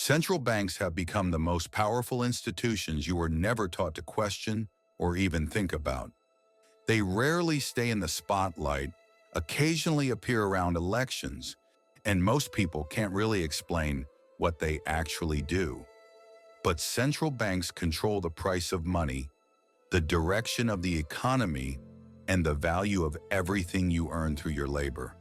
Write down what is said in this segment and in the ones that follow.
Central banks have become the most powerful institutions you were never taught to question or even think about. They rarely stay in the spotlight, occasionally appear around elections, and most people can't really explain what they actually do. But central banks control the price of money, the direction of the economy, and the value of everything you earn through your labor.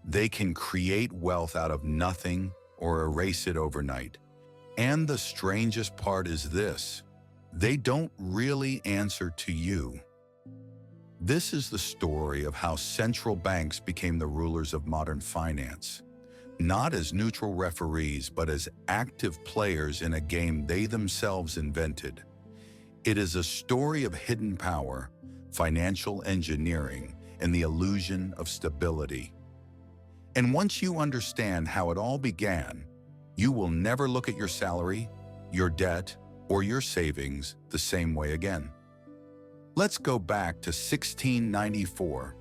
They can create wealth out of nothing or erase it overnight. And the strangest part is this: they don't really answer to you. This is the story of how central banks became the rulers of modern finance, not as neutral referees, but as active players in a game they themselves invented. It is a story of hidden power, financial engineering, and the illusion of stability. And once you understand how it all began, you will never look at your salary, your debt, or your savings the same way again. Let's go back to 1694.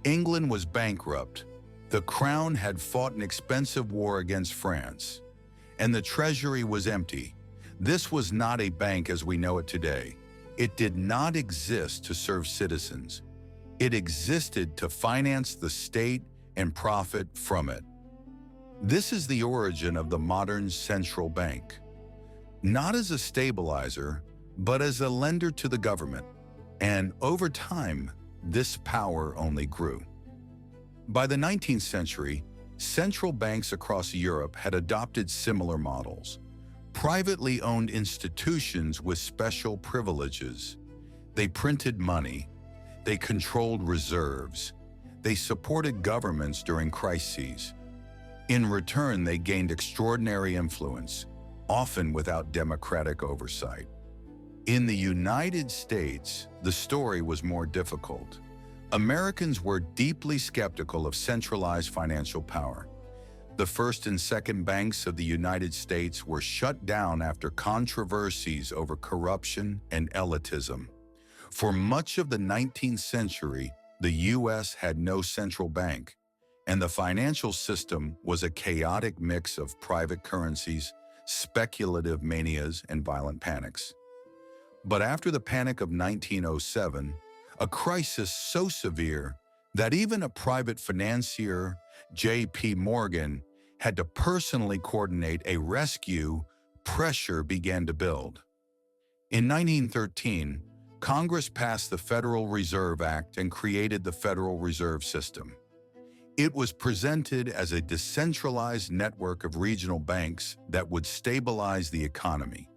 England was bankrupt. The crown had fought an expensive war against France, and the treasury was empty. This was not a bank as we know it today. It did not exist to serve citizens. It existed to finance the state and profit from it. This is the origin of the modern central bank. Not as a stabilizer, but as a lender to the government. And over time, this power only grew. By the 19th century, central banks across Europe had adopted similar models. Privately owned institutions with special privileges. They printed money. They controlled reserves. They supported governments during crises. In return, they gained extraordinary influence, often without democratic oversight. In the United States, the story was more difficult. Americans were deeply skeptical of centralized financial power. The first and second banks of the United States were shut down after controversies over corruption and elitism. For much of the 19th century, the U.S. had no central bank, and the financial system was a chaotic mix of private currencies, speculative manias, and violent panics. But after the Panic of 1907, a crisis so severe that even a private financier, J.P. Morgan, had to personally coordinate a rescue, pressure began to build. In 1913, Congress passed the Federal Reserve Act and created the Federal Reserve System. It was presented as a decentralized network of regional banks that would stabilize the economy.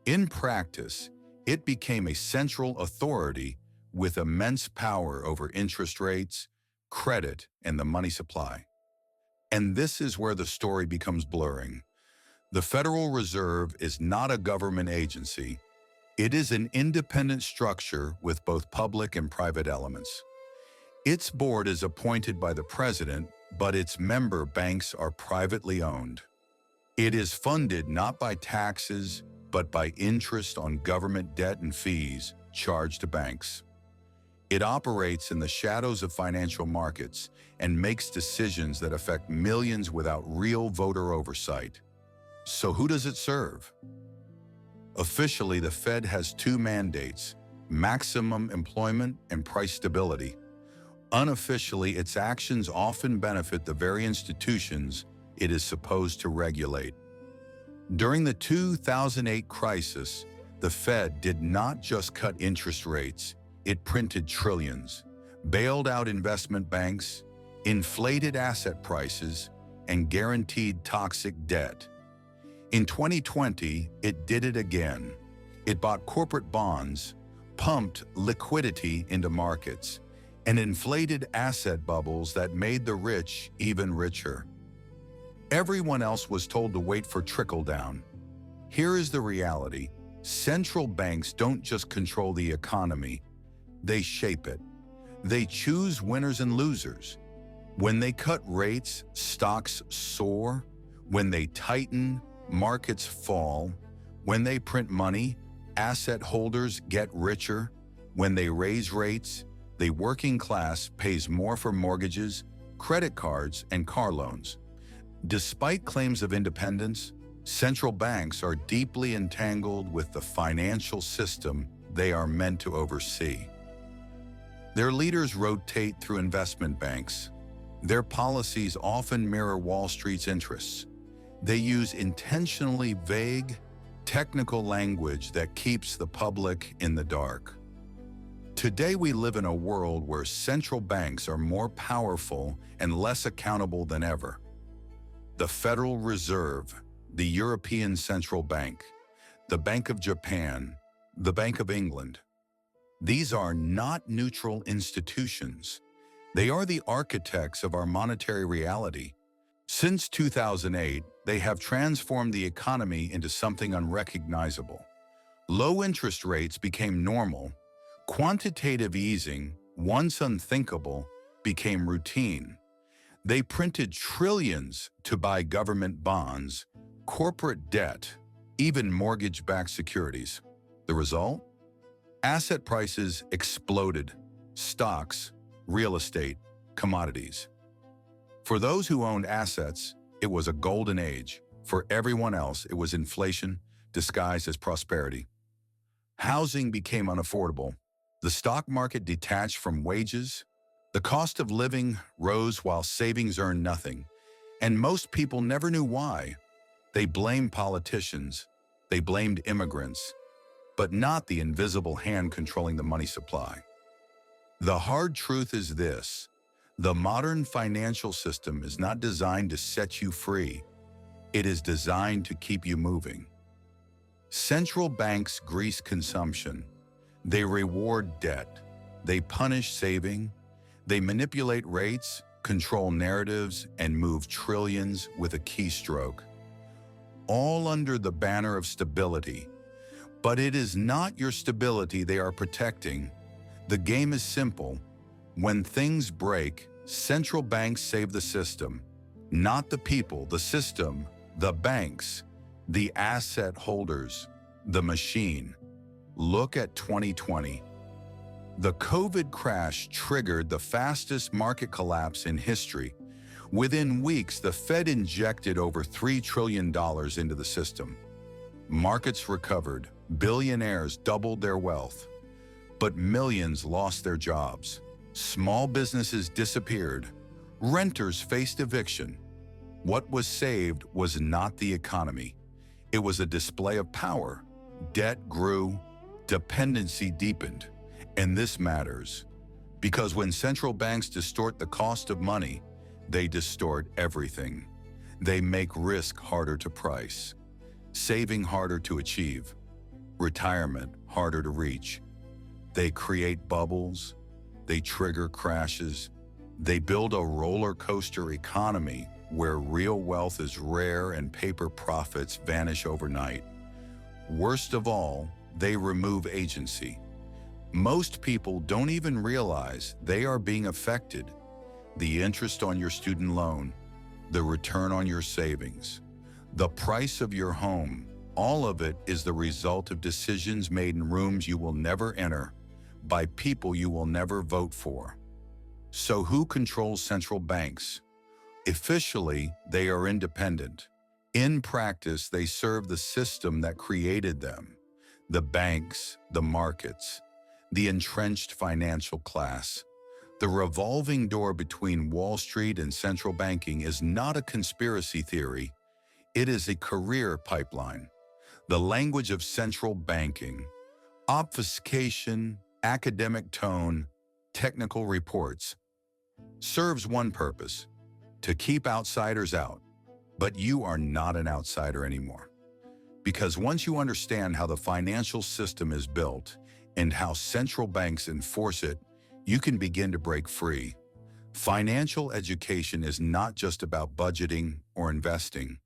In practice, it became a central authority with immense power over interest rates, credit, and the money supply. And this is where the story becomes blurring. The Federal Reserve is not a government agency. It is an independent structure with both public and private elements. Its board is appointed by the president, but its member banks are privately owned. It is funded not by taxes, but by interest on government debt and fees charged to banks. It operates in the shadows of financial markets and makes decisions that affect millions without real voter oversight. So who does it serve? Officially, the Fed has two mandates: maximum employment and price stability. Unofficially, its actions often benefit the very institutions it is supposed to regulate. During the 2008 crisis, the Fed did not just cut interest rates, it printed trillions, bailed out investment banks, inflated asset prices, and guaranteed toxic debt. In 2020, it did it again. It bought corporate bonds, pumped liquidity into markets, and inflated asset bubbles that made the rich even richer. Everyone else was told to wait for trickle-down. Here is the reality. Central banks don't just control the economy, they shape it. They choose winners and losers. When they cut rates, stocks soar. When they tighten, markets fall. When they print money, asset holders get richer. When they raise rates, the working class pays more for mortgages, credit cards, and car loans. Despite claims of independence, Central banks are deeply entangled with the financial system they are meant to oversee. Their leaders rotate through investment banks. Their policies often mirror Wall Street's interests. They use intentionally vague, technical language that keeps the public in the dark. Today we live in a world where central banks are more powerful and less accountable than ever. The Federal Reserve, the European Central Bank, the Bank of Japan, the Bank of England. These are not neutral institutions. They are the architects of our monetary reality. Since 2008, they have transformed the economy into something unrecognizable. Low interest rates became normal. Quantitative easing, once unthinkable, became routine. They printed trillions to buy government bonds, corporate debt, even mortgage-backed securities. The result? Asset prices exploded. Stocks, real estate, commodities. For those who owned assets, it was a golden age. For everyone else, it was inflation disguised as prosperity. Housing became unaffordable. The stock market detached from wages. The cost of living rose while savings earned nothing. And most people never knew why. They blamed politicians. They blamed immigrants. But not the invisible hand controlling the money supply. The hard truth is this: the modern financial system is not designed to set you free. It is designed to keep you moving. Central banks grease consumption. They reward debt. They punish saving. They manipulate rates, control narratives, and move trillions with a keystroke. All under the banner of stability. But it is not your stability they are protecting. The game is simple. When things break, central banks save the system. Not the people, the system, the banks, the asset holders, the machine. Look at 2020. The COVID crash triggered the fastest market collapse in history. Within weeks, the Fed injected over $3 trillion into the system. Markets recovered. Billionaires doubled their wealth. But millions lost their jobs. Small businesses disappeared. Renters faced eviction. What was saved was not the economy. It was a display of power. Debt grew. Dependency deepened. And this matters. Because when central banks distort the cost of money, they distort everything. They make risk harder to price, saving harder to achieve, retirement harder to reach. They create bubbles. They trigger crashes. They build a roller coaster economy where real wealth is rare and paper profits vanish overnight. Worst of all, they remove agency. Most people don't even realize they are being affected. The interest on your student loan, the return on your savings, the price of your home, all of it is the result of decisions made in rooms you will never enter, by people you will never vote for. So who controls central banks? Officially, they are independent. In practice, they serve the system that created them. The banks, the markets, the entrenched financial class. The revolving door between Wall Street and central banking is not a conspiracy theory. It is a career pipeline. The language of central banking, obfuscation, academic tone, technical reports, serves one purpose: to keep outsiders out. But you are not an outsider anymore. Because once you understand how the financial system is built and how central banks enforce it, you can begin to break free. Financial education is not just about budgeting or investing.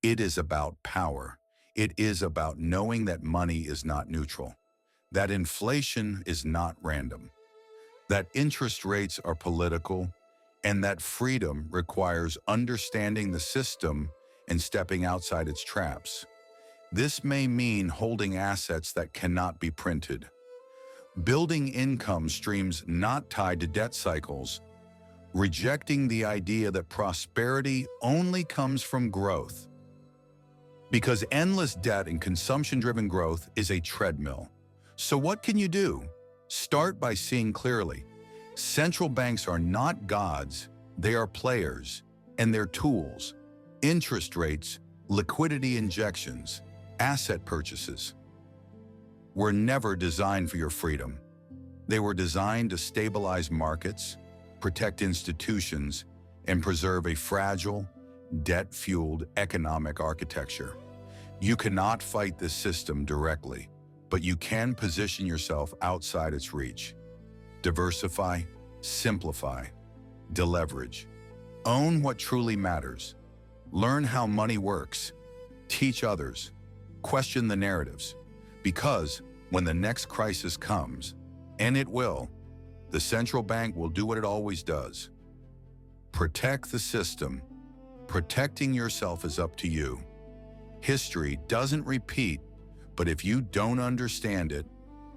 It is about power. It is about knowing that money is not neutral, that inflation is not random, that interest rates are political, and that freedom requires understanding the system and stepping outside its traps. This may mean holding assets that cannot be printed, building income streams not tied to debt cycles, rejecting the idea that prosperity only comes from growth. Because endless debt and consumption-driven growth is a treadmill. So what can you do? Start by seeing clearly. Central banks are not gods, they are players, and their tools. Interest rates, liquidity injections, asset purchases were never designed for your freedom. They were designed to stabilize markets, protect institutions, and preserve a fragile, debt-fueled economic architecture. You cannot fight this system directly, but you can position yourself outside its reach. Diversify, simplify, deleverage. Own what truly matters. Learn how money works. Teach others. Question the narratives. Because when the next crisis comes, and it will, the central bank will do what it always does. Protect the system. Protecting yourself is up to you. History doesn't repeat, but if you don't understand it,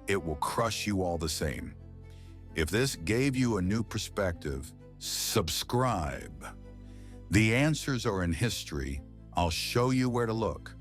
it will crush you all the same. If this gave you a new perspective, subscribe. The answers are in history. I'll show you where to look.